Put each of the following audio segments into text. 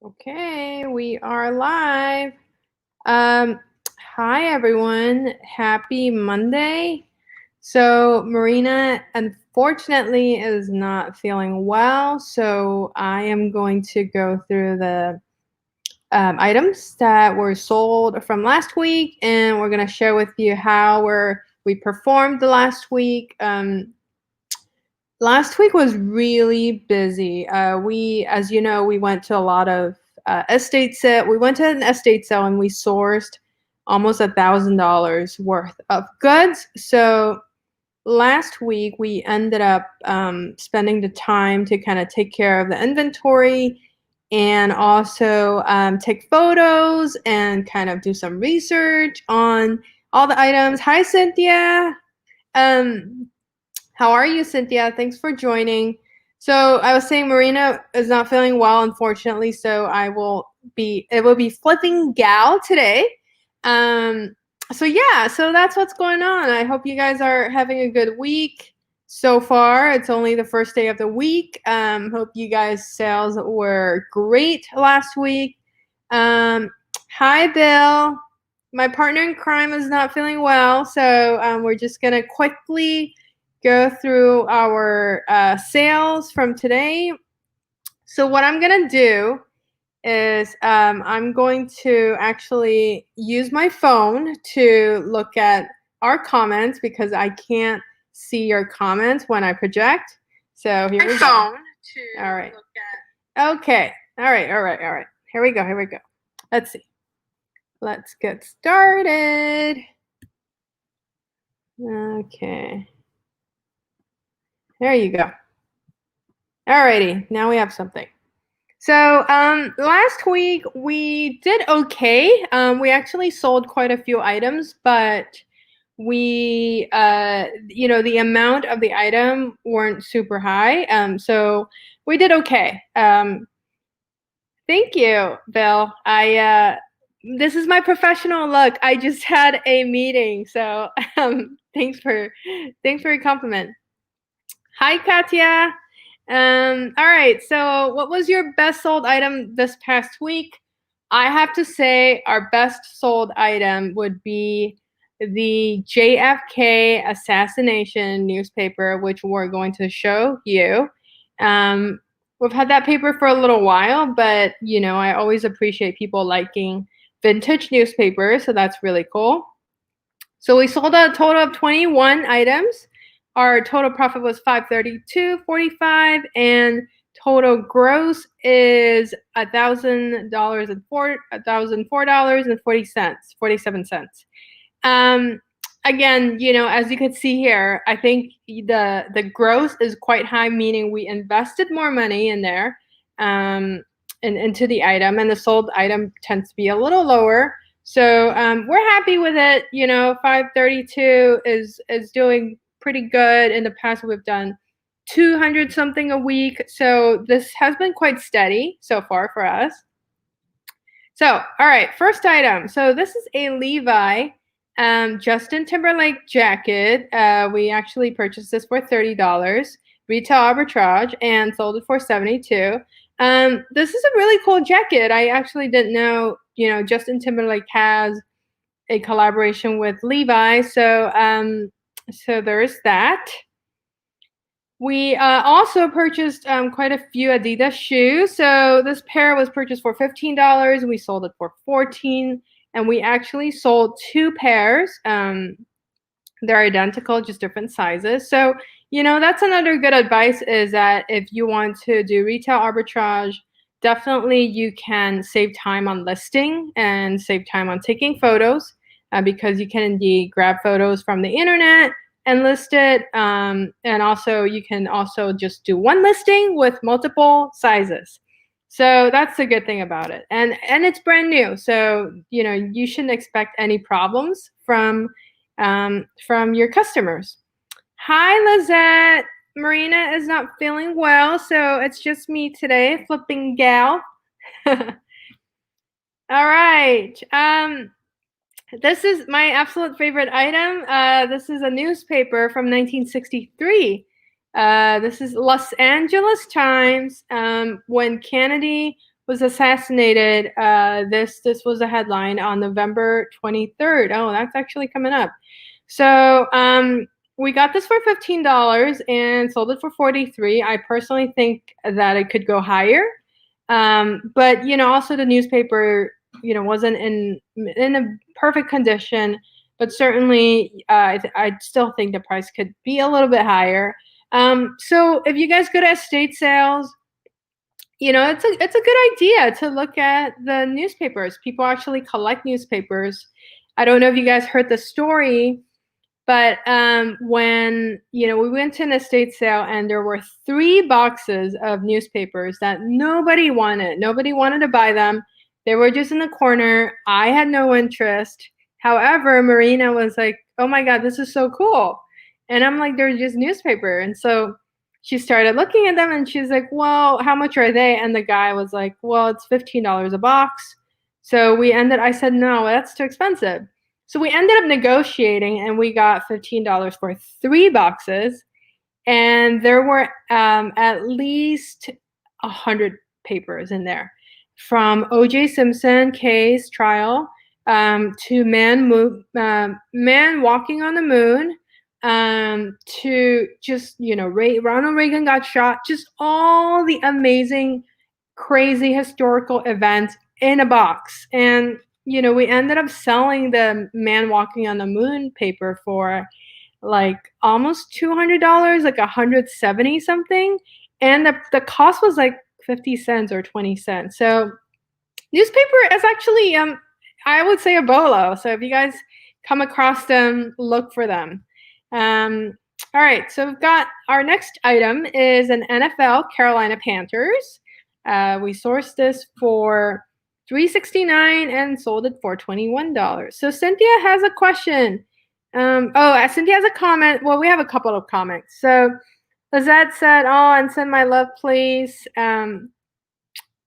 Okay, we are live. Um, Hi everyone. Happy Monday. So Marina unfortunately is not feeling well, so I am going to go through the items that were sold from last week, and we're going to share with you how we performed the last week. Last week was really busy. As you know, we went to a lot of estate sale. We went to an estate sale and we sourced almost $1,000 worth of goods. So last week we ended up spending the time to kind of take care of the inventory and also take photos and kind of do some research on all the items. Hi, Cynthia. Um, how are you, Cynthia? Thanks for joining. So I was saying Marina is not feeling well, unfortunately, so it will be flipping gal today. So yeah, so that's what's going on. I hope you guys are having a good week so far. It's only the first day of the week. Hope you guys' sales were great last week. Hi, Bill. My partner in crime is not feeling well, so we're just gonna quickly go through our sales from today. So what I'm gonna do is I'm going to actually use my phone to look at our comments because I can't see your comments when I project. So here we go. All right. Okay. All right. Here we go. Let's see. Let's get started. Okay. There you go. Alrighty, now we have something. So last week we did okay. We actually sold quite a few items, but we, the amount of the item weren't super high. So we did okay. Thank you, Bill. This is my professional look. I just had a meeting, so thanks for your compliment. Hi, Katya. All right, so what was your best sold item this past week? I have to say our best sold item would be the JFK assassination newspaper, which we're going to show you. We've had that paper for a little while, but I always appreciate people liking vintage newspapers, so that's really cool. So we sold a total of 21 items. Our total profit was $532.45, and total gross is $1,004.47. Again, as you can see here, I think the gross is quite high, meaning we invested more money in there into the item, and the sold item tends to be a little lower. So we're happy with it. 532 is doing pretty good. In the past, we've done 200 something a week. So this has been quite steady so far for us. So, all right, first item. So this is a Levi Justin Timberlake jacket. We actually purchased this for $30, retail arbitrage, and sold it for $72. This is a really cool jacket. I actually didn't know, Justin Timberlake has a collaboration with Levi. So there's that. We also purchased quite a few ADIDAS shoes. So this pair was purchased for $15. We sold it for $14. And we actually sold 2 pairs. They're identical, just different sizes. So, that's another good advice, is that if you want to do retail arbitrage, definitely you can save time on listing and save time on taking photos because you can indeed grab photos from the internet and list it. And also you can also just do one listing with multiple sizes. So that's the good thing about it. And it's brand new. So, you shouldn't expect any problems from your customers. Hi, Lizette. Marina is not feeling well, so it's just me today, flipping gal. All right. This is my absolute favorite item. This is a newspaper from 1963. This is Los Angeles Times. When Kennedy was assassinated. This was a headline on November 23rd. Oh, that's actually coming up. So we got this for $15 and sold it for $43. I personally think that it could go higher. But also the newspaper, wasn't in a perfect condition, but certainly I still think the price could be a little bit higher. So if you guys go to estate sales, it's a good idea to look at the newspapers. People actually collect newspapers. I don't know if you guys heard the story, but when we went to an estate sale and there were 3 boxes of newspapers that nobody wanted. Nobody wanted to buy them. They were just in the corner. I had no interest. However, Marina was like, "Oh my God, this is so cool." And I'm like, "They're just newspaper." And so she started looking at them and she's like, "Well, how much are they?" And the guy was like, "Well, it's $15 a box." So I said, "No, that's too expensive." So we ended up negotiating and we got $15 for 3 boxes. And there were at least 100 papers in there, from O.J. Simpson case trial to man walking on the moon, to just, Ronald Reagan got shot, just all the amazing, crazy historical events in a box. And, we ended up selling the man walking on the moon paper for like almost $200, like 170 something. And the cost was like 50 cents or 20 cents. So newspaper is actually, I would say, a bolo. So if you guys come across them, look for them. All right, so we've got our next item is an NFL Carolina Panthers. We sourced this for $3.69 and sold it for $21. So Cynthia has a question. Cynthia has a comment. Well, we have a couple of comments. So Lizette said, "Oh, and send my love, please." And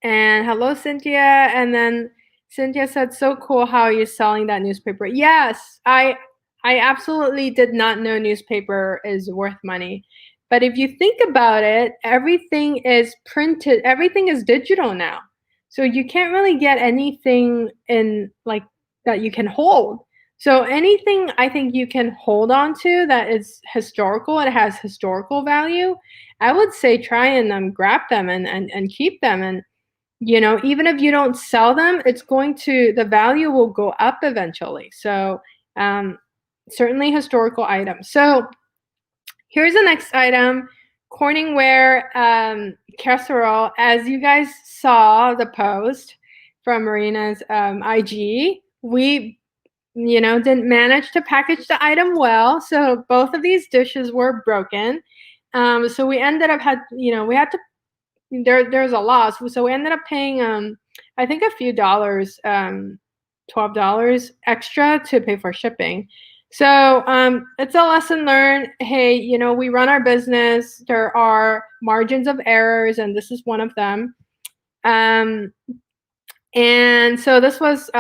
hello, Cynthia. And then Cynthia said, "So cool how you're selling that newspaper." Yes, I absolutely did not know newspaper is worth money. But if you think about it, everything is printed, everything is digital now. So you can't really get anything in like that you can hold. So anything I think you can hold on to that is historical, it has historical value, I would say try and grab them and keep them. And even if you don't sell them, the value will go up eventually. So certainly historical items. So here's the next item, Corningware casserole. As you guys saw the post from Marina's IG, we didn't manage to package the item well, so both of these dishes were broken. So we ended up we had to, there's a loss, so we ended up paying I think a few dollars, $12 extra to pay for shipping. So it's a lesson learned. Hey, we run our business. There are margins of errors, and this is one of them. And so this was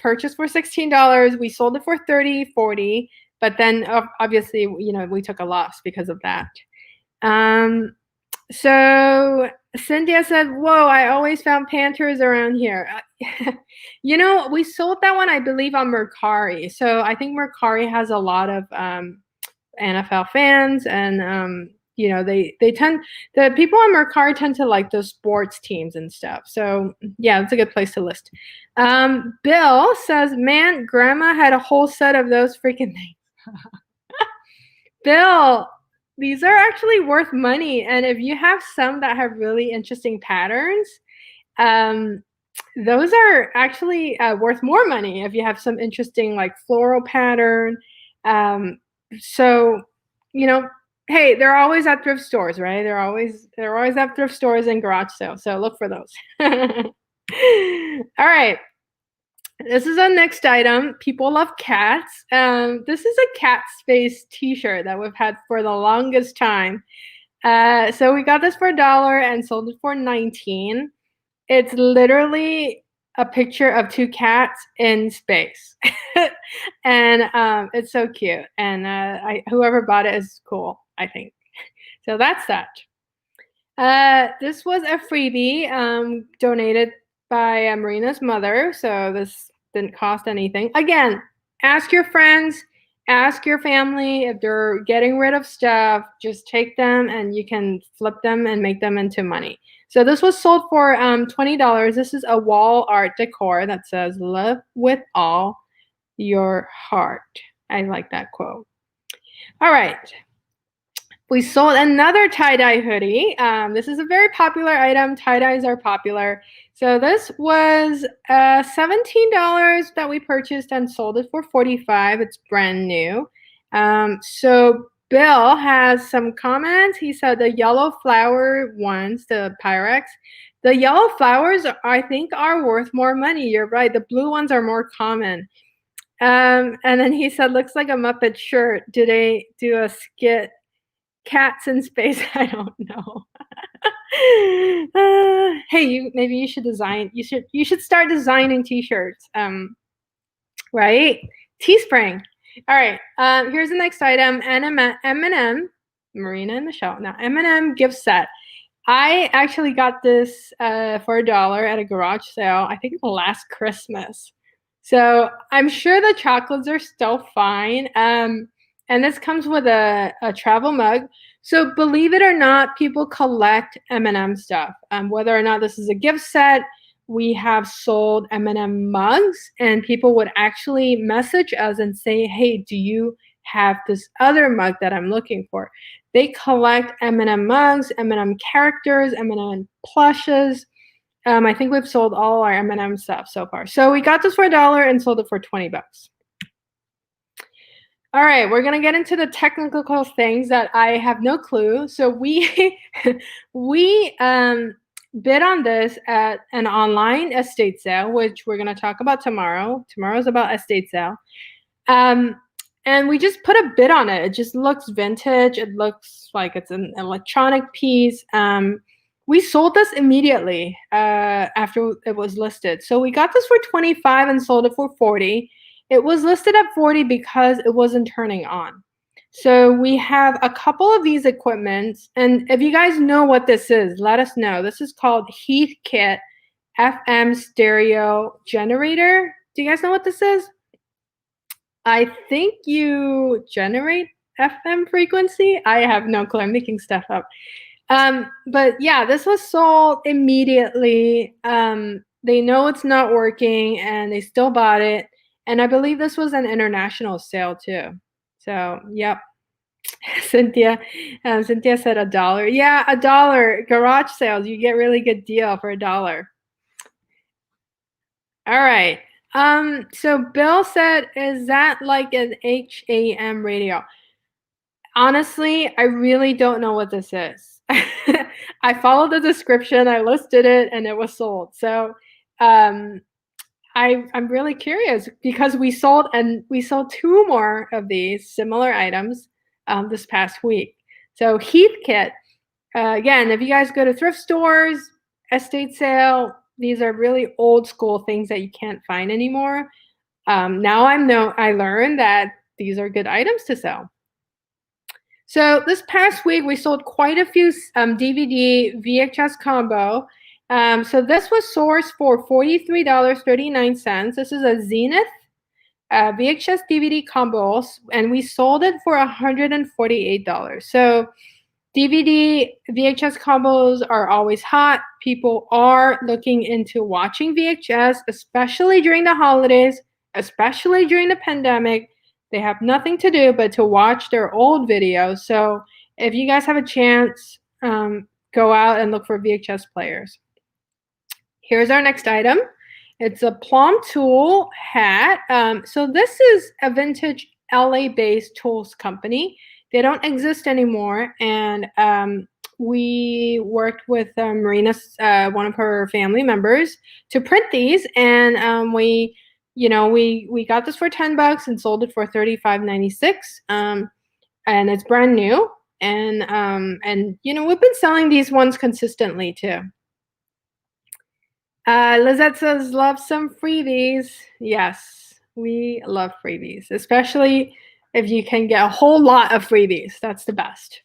purchased for $16. We sold it for $30, $40, but then obviously, we took a loss because of that. So Cynthia said, "Whoa, I always found Panthers around here." We sold that one, I believe, on Mercari. So I think Mercari has a lot of NFL fans, and the people on Mercari tend to like those sports teams and stuff. So yeah, it's a good place to list. Bill says, "Man, Grandma had a whole set of those freaking things." Bill, these are actually worth money. And if you have some that have really interesting patterns, those are actually worth more money if you have some interesting like floral pattern. So, hey, they're always at thrift stores, right? They're always at thrift stores and garage sales. So look for those. All right. This is our next item. People love cats. This is a cat space t-shirt that we've had for the longest time. So we got this for $1 and sold it for $19. It's literally a picture of 2 cats in space. And it's so cute. And whoever bought it is cool, I think. So that's that. This was a freebie donated by Marina's mother, so this didn't cost anything. Again, ask your friends, ask your family if they're getting rid of stuff. Just take them and you can flip them and make them into money. So this was sold for $20. This is a wall art decor that says "Love with all your heart." I like that quote. All right. We sold another tie-dye hoodie. This is a very popular item. Tie-dyes are popular. So this was $17 that we purchased and sold it for $45. It's brand new. So Bill has some comments. He said the yellow flower ones, the Pyrex, the yellow flowers, I think, are worth more money. You're right. The blue ones are more common. And then he said, looks like a Muppet shirt. Do they do a skit? Cats in space? I don't know. Hey, maybe you should design. You should start designing T-shirts. Right? Teespring. All right. Here's the next item. M&M, Marina and Michelle. Now M&M gift set. I actually got this for $1 at a garage sale. I think last Christmas. So I'm sure the chocolates are still fine. And this comes with a travel mug. So believe it or not, people collect M&M stuff. Whether or not this is a gift set, we have sold M&M mugs, and people would actually message us and say, hey, do you have this other mug that I'm looking for? They collect M&M mugs, M&M characters, M&M plushes. I think we've sold all our M&M stuff so far. So we got this for $1 and sold it for 20 bucks. All right, we're gonna get into the technical things that I have no clue. So we bid on this at an online estate sale, which we're gonna talk about tomorrow. Tomorrow's about estate sale. And we just put a bid on it. It just looks vintage. It looks like it's an electronic piece. We sold this immediately after it was listed. So we got this for 25 and sold it for 40. It was listed at 40 because it wasn't turning on. So we have a couple of these equipments, and if you guys know what this is, let us know. This is called Heathkit FM stereo generator. Do you guys know what this is? I think you generate FM frequency. I have no clue. I'm making stuff up. But yeah, this was sold immediately. They know it's not working and they still bought it. And I believe this was an international sale too. So, yep. Cynthia said $1. Yeah, $1. Garage sales, you get really good deal for $1. All right. So Bill said, is that like an HAM radio? Honestly, I really don't know what this is. I followed the description, I listed it, and it was sold. So I'm really curious because we sold 2 more of these similar items this past week. So Heathkit, again, if you guys go to thrift stores, estate sale, these are really old school things that you can't find anymore. Now I learned that these are good items to sell. So this past week, we sold quite a few DVD VHS combo. So this was sourced for $43.39. This is a Zenith VHS DVD combo, and we sold it for $148. So DVD VHS combos are always hot. People are looking into watching VHS, especially during the holidays, especially during the pandemic. They have nothing to do but to watch their old videos. So if you guys have a chance, go out and look for VHS players. Here's our next item. It's a PLOMB tool hat. So this is a vintage LA-based tools company. They don't exist anymore. And we worked with Marina, one of her family members, to print these. And we got this for 10 bucks and sold it for $35.96. And it's brand new. And we've been selling these ones consistently too. Lizette says, love some freebies. Yes, we love freebies, especially if you can get a whole lot of freebies. That's the best.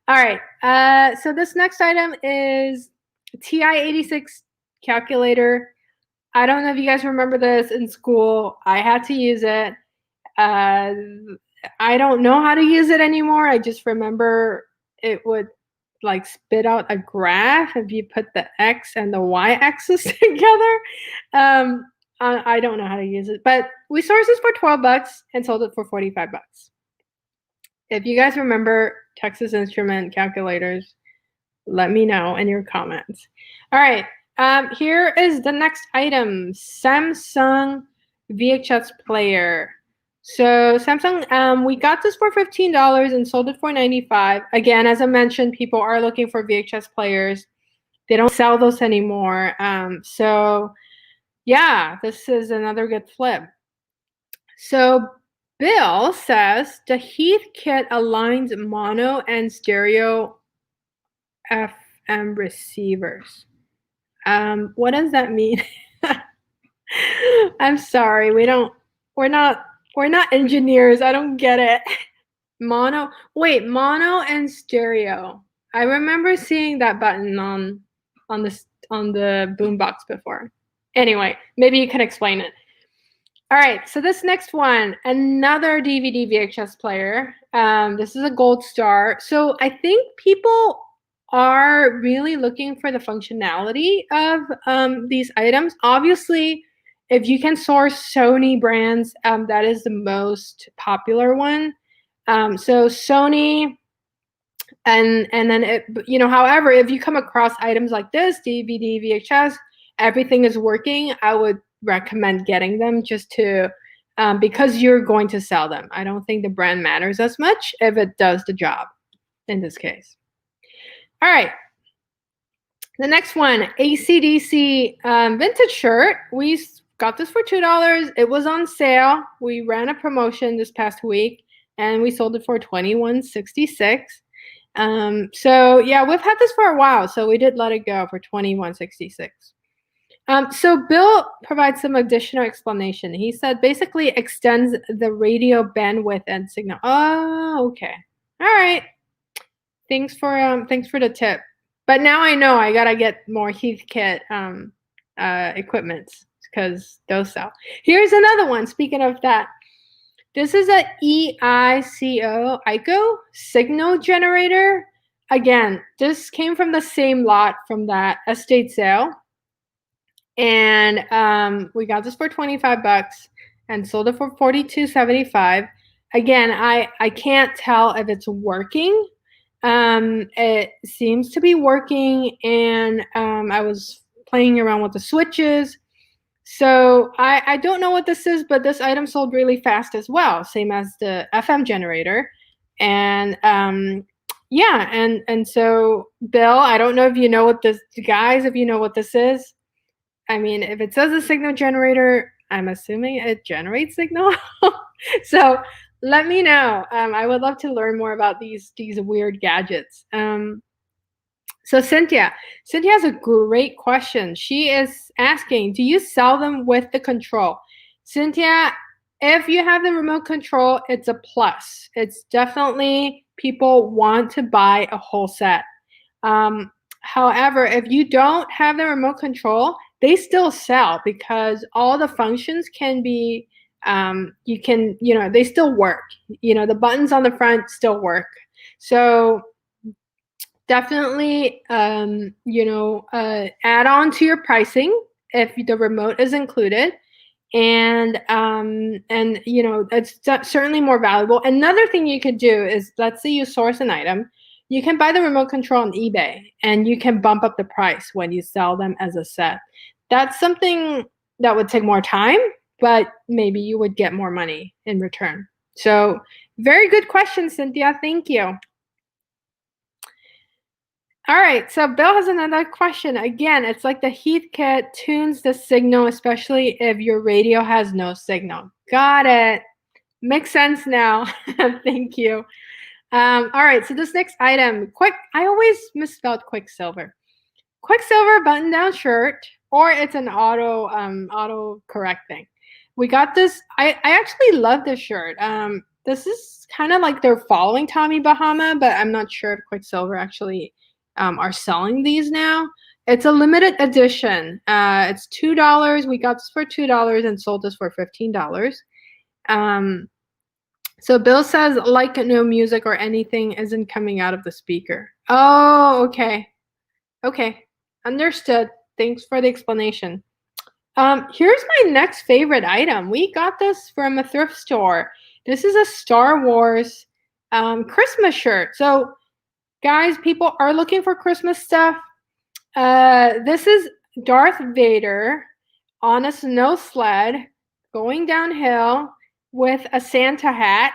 All right. So this next item is TI-86 calculator. I don't know if you guys remember this in school. I had to use it. I don't know how to use it anymore. I just remember it would like spit out a graph if you put the X and the Y axis together. I don't know how to use it, but we sourced this for 12 bucks and sold it for 45 bucks. If you guys remember Texas Instrument calculators, let me know in your comments. All right, here is the next item, Samsung VHS player. So Samsung, we got this for $15 and sold it for $95. Again, as I mentioned, people are looking for VHS players. They don't sell those anymore. So yeah, this is another good flip. So Bill says the Heath kit aligns mono and stereo FM receivers. What does that mean? I'm sorry, we're not engineers. I don't get it. Mono and stereo. I remember seeing that button on the boombox before. Anyway, maybe you can explain it. All right, so this next one, another DVD VHS player. This is a gold star. So I think people are really looking for the functionality of these items. Obviously, if you can source Sony brands, that is the most popular one. So Sony, and then however, if you come across items like this, DVD, VHS, everything is working, I would recommend getting them just to because you're going to sell them. I don't think the brand matters as much if it does the job in this case. All right. The next one, ACDC vintage shirt. We got this for $2. It was on sale. We ran a promotion this past week and we sold it for $21.66. So yeah, we've had this for a while, so we did let it go for $21.66. So Bill provides some additional explanation. He said basically extends the radio bandwidth and signal. Oh, okay. All right. Thanks for the tip. But now I know I gotta get more Heathkit equipment because those sell. Here's another one. Speaking of that, this is a EICO signal generator. Again, this came from the same lot from that estate sale. And we got this for 25 bucks and sold it for 42.75. Again, I can't tell if it's working. It seems to be working, and I was playing around with the switches. So I don't know what this is, but this item sold really fast as well, same as the FM generator. And yeah, and so Bill, I don't know if you know what this, guys, if you know what this is. I mean, if it says a signal generator, I'm assuming it generates signal. So let me know. I would love to learn more about these weird gadgets. So Cynthia has a great question. She is asking, do you sell them with the control? Cynthia, if you have the remote control, it's a plus. It's definitely people want to buy a whole set. However, if you don't have the remote control, they still sell because all the functions can be, they still work. The buttons on the front still work. So definitely, add on to your pricing if the remote is included. And it's certainly more valuable. Another thing you could do is, let's say you source an item, you can buy the remote control on eBay and you can bump up the price when you sell them as a set. That's something that would take more time, but maybe you would get more money in return. So very good question, Cynthia. Thank you. All right, so Bill has another question. Again, it's like the Heathkit tunes the signal, especially if your radio has no signal. Got it. Makes sense now. Thank you. All right, so this next item, I always misspelled Quicksilver. Quicksilver button-down shirt, or it's an auto correct thing. We got this. I actually love this shirt. This is kind of like they're following Tommy Bahama, but I'm not sure if Quicksilver actually are selling these now. It's a limited edition. It's $2. We got this for $2 and sold this for $15. So Bill says, like no music or anything isn't coming out of the speaker. Oh, okay. Okay, understood. Thanks for the explanation. Here's my next favorite item. We got this from a thrift store. This is a Star Wars Christmas shirt. So, guys, people are looking for Christmas stuff. This is Darth Vader on a snow sled going downhill with a Santa hat,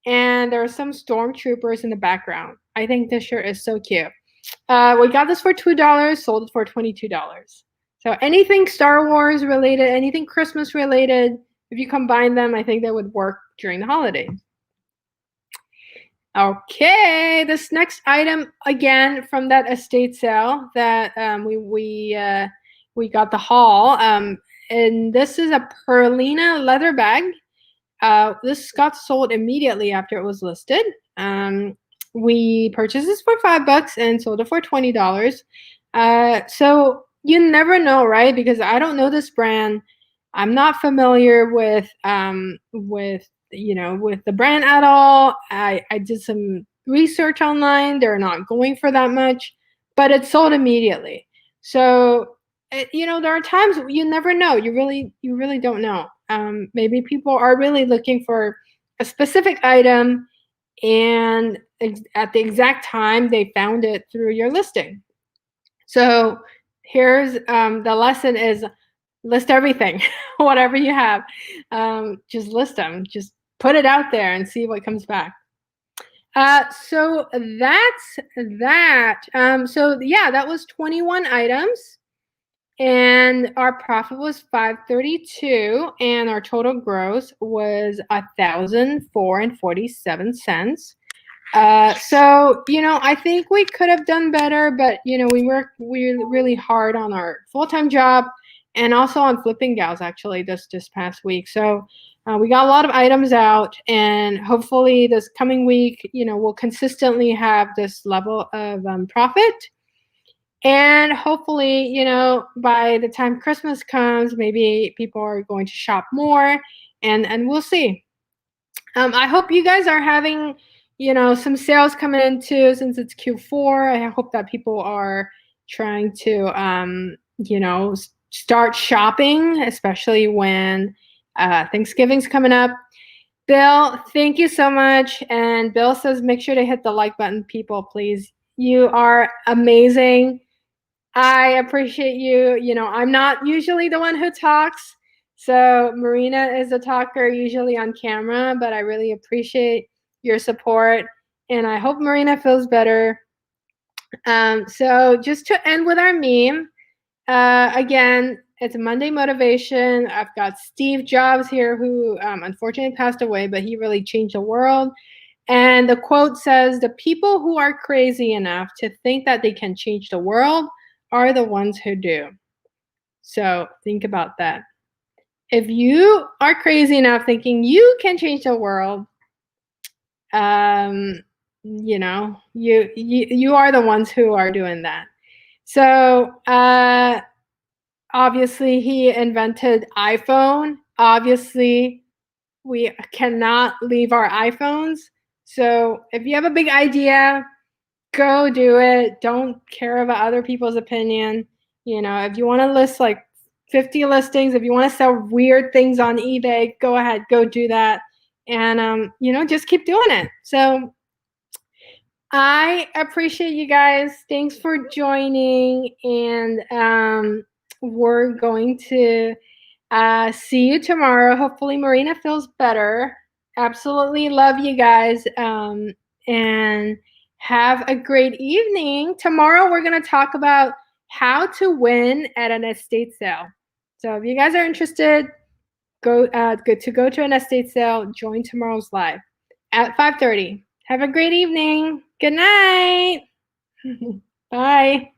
and there are some stormtroopers in the background. I think this shirt is so cute. We got this for $2, sold it for $22. So anything Star Wars related, anything Christmas related, if you combine them, I think that would work during the holidays. Okay, this next item, again, from that estate sale that we got the haul. And this is a Perlina leather bag. This got sold immediately after it was listed. We purchased this for $5 and sold it for $20. So you never know, right? Because I don't know this brand. I'm not familiar with the brand at all. I did some research online. They're not going for that much, but it sold immediately. So there are times you never know. You really don't know. Maybe people are really looking for a specific item, and at the exact time they found it through your listing. So here's the lesson is list everything. Whatever you have, just list them. Just put it out there and see what comes back. So that's that. So yeah, that was 21 items, and our profit was $532, and our total gross was $1,004.47. So I think we could have done better, but we worked really hard on our full-time job and also on flipping gals actually this past week. So we got a lot of items out, and hopefully this coming week we'll consistently have this level of profit. And hopefully, by the time Christmas comes, maybe people are going to shop more, and we'll see. I hope you guys are having, some sales coming in too, since it's Q4. I hope that people are trying to, start shopping, especially when Thanksgiving's coming up. Bill, thank you so much. And Bill says, make sure to hit the like button, people, please. You are amazing. I appreciate you. I'm not usually the one who talks. So Marina is a talker usually on camera, but I really appreciate your support. And I hope Marina feels better. So just to end with our meme, again, it's a Monday motivation. I've got Steve Jobs here, who unfortunately passed away, but he really changed the world. And the quote says, the people who are crazy enough to think that they can change the world are the ones who do. So think about that. If you are crazy enough thinking you can change the world, you are the ones who are doing that. So obviously he invented iPhone. Obviously we cannot leave our iPhones. So if you have a big idea, go do it. Don't care about other people's opinion. If you want to list like 50 listings, if you want to sell weird things on eBay, go ahead, go do that. And, just keep doing it. So I appreciate you guys. Thanks for joining. And we're going to see you tomorrow. Hopefully Marina feels better. Absolutely love you guys. And have a great evening. Tomorrow we're going to talk about how to win at an estate sale. So if you guys are interested, go to an estate sale, join tomorrow's live at 5:30. Have a great evening. Good night. Bye.